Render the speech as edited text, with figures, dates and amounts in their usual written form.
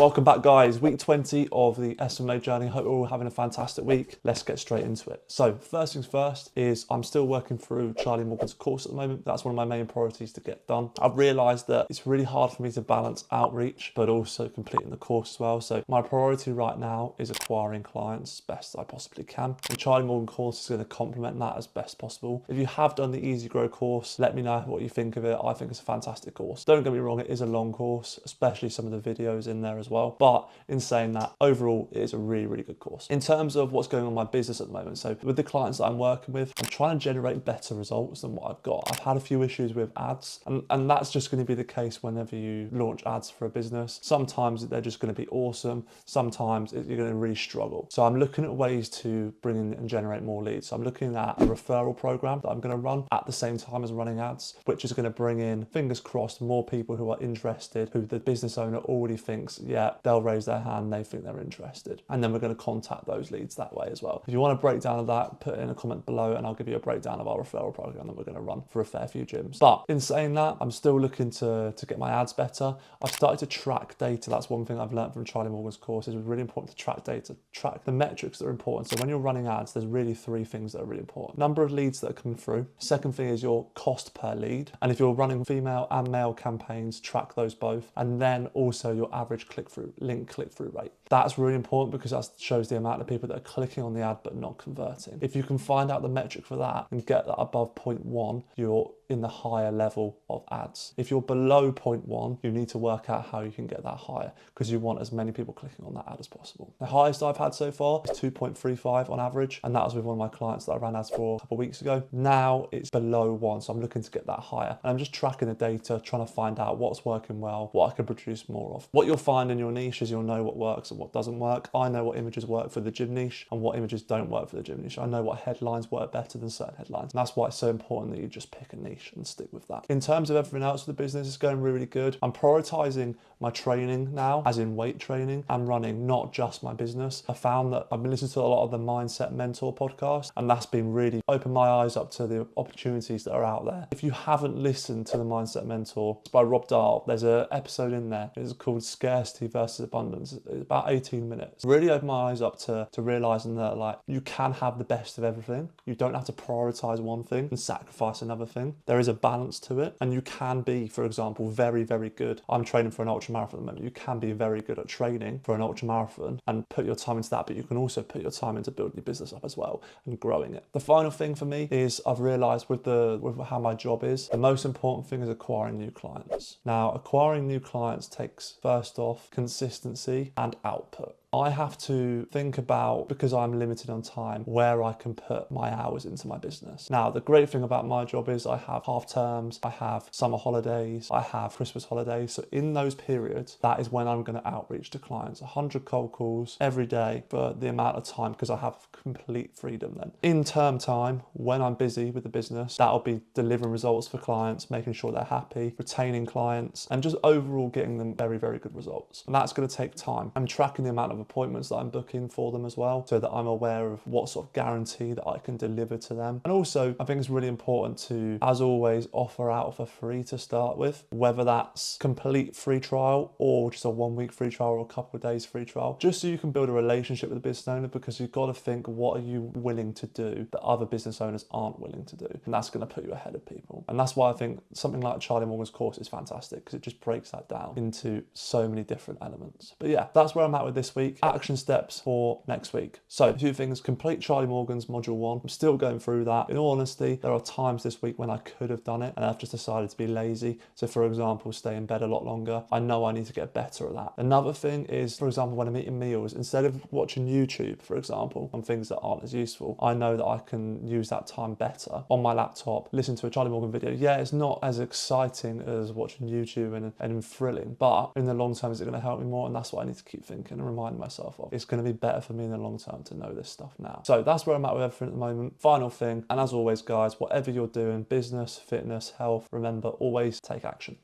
Welcome back, guys. Week 20 of the SMMA journey. Hope you're all having a fantastic week. Let's get straight into it. So first things first is I'm still working through Charlie Morgan's course at the moment. That's one of my main priorities to get done. I've realized that it's really hard for me to balance outreach, but also completing the course as well. So my priority right now is acquiring clients as best as I possibly can. The Charlie Morgan course is going to complement that as best possible. If you have done the Easy Grow course, let me know what you think of it. I think it's a fantastic course. Don't get me wrong, it is a long course, especially some of the videos in there as well. But in saying that, overall, it is a really, really good course. In terms of what's going on in my business at the moment, so with the clients that I'm working with, I'm trying to generate better results than what I've got. I've had a few issues with ads, and that's just going to be the case whenever you launch ads for a business. Sometimes they're just going to be awesome. Sometimes you're going to really struggle. So I'm looking at ways to bring in and generate more leads. So I'm looking at a referral program that I'm going to run at the same time as running ads, which is going to bring in, fingers crossed, more people who are interested, who the business owner already thinks, yeah, they'll raise their hand, they think they're interested. And then we're going to contact those leads that way as well. If you want a breakdown of that, put it in a comment below and I'll give you a breakdown of our referral program that we're going to run for a fair few gyms. But in saying that, I'm still looking to get my ads better. I've started to track data. That's one thing I've learned from Charlie Morgan's course. It's really important to track data, track the metrics that are important. So when you're running ads, there's really three things that are really important. Number of leads that are coming through. Second thing is your cost per lead. And if you're running female and male campaigns, track those both. And then also your average link click-through rate. That's really important because that shows the amount of people that are clicking on the ad but not converting. If you can find out the metric for that and get that above 0.1, you're in the higher level of ads. If you're below 0.1, you need to work out how you can get that higher because you want as many people clicking on that ad as possible. The highest I've had so far is 2.35 on average, and that was with one of my clients that I ran ads for a couple of weeks ago. Now it's below 1, so I'm looking to get that higher. And I'm just tracking the data, trying to find out what's working well, what I can produce more of. What you'll find in your niche is you'll know what works and what doesn't work. I know what images work for the gym niche and what images don't work for the gym niche. I know what headlines work better than certain headlines. And that's why it's so important that you just pick a niche and stick with that. In terms of everything else of the business, it's going really, really good. I'm prioritizing my training now, as in weight training and running, not just my business. I found that I've been listening to a lot of the Mindset Mentor podcast, and that's been really opened my eyes up to the opportunities that are out there. If you haven't listened to the Mindset Mentor, it's by Rob Dahl. There's an episode in there. It's called Scarcity versus Abundance. It's about 18 minutes. Really opened my eyes up to realizing that like you can have the best of everything. You don't have to prioritize one thing and sacrifice another thing. There is a balance to it, and you can be, for example, very, very good. I'm training for an ultra marathon at the moment. You can be very good at training for an ultra marathon and put your time into that, but you can also put your time into building your business up as well and growing it. The final thing for me is I've realized with how my job is, the most important thing is acquiring new clients. Now, acquiring new clients takes, first off, consistency and output. I have to think about, because I'm limited on time, where I can put my hours into my business. Now, the great thing about my job is I have half terms, I have summer holidays, I have Christmas holidays. So in those periods, that is when I'm going to outreach to clients. 100 cold calls every day for the amount of time because I have complete freedom then. In term time, when I'm busy with the business, that'll be delivering results for clients, making sure they're happy, retaining clients, and just overall getting them very, very good results. And that's going to take time. I'm tracking the amount of appointments that I'm booking for them as well, so that I'm aware of what sort of guarantee that I can deliver to them. And also, I think it's really important to, as always, offer out for free to start with, whether that's complete free trial or just a 1 week free trial or a couple of days free trial, just so you can build a relationship with the business owner, because you've got to think, what are you willing to do that other business owners aren't willing to do? And that's going to put you ahead of people. And that's why I think something like Charlie Morgan's course is fantastic, because it just breaks that down into so many different elements. But yeah, that's where I'm at with this week. Action steps for next week. So a few things: complete Charlie Morgan's module 1. I'm still going through that. In all honesty, there are times this week when I could have done it and I've just decided to be lazy. So for example, stay in bed a lot longer. I know I need to get better at that. Another thing is, for example, when I'm eating meals, instead of watching YouTube, for example, on things that aren't as useful, I know that I can use that time better on my laptop, listen to a Charlie Morgan video. Yeah, it's not as exciting as watching YouTube and thrilling, but in the long term, is it going to help me more? And that's what I need to keep thinking and remind myself of. It's going to be better for me in the long term to know this stuff now. So that's where I'm at with everything at the moment. Final thing, and as always, guys, whatever you're doing, business, fitness, health, remember, always take action.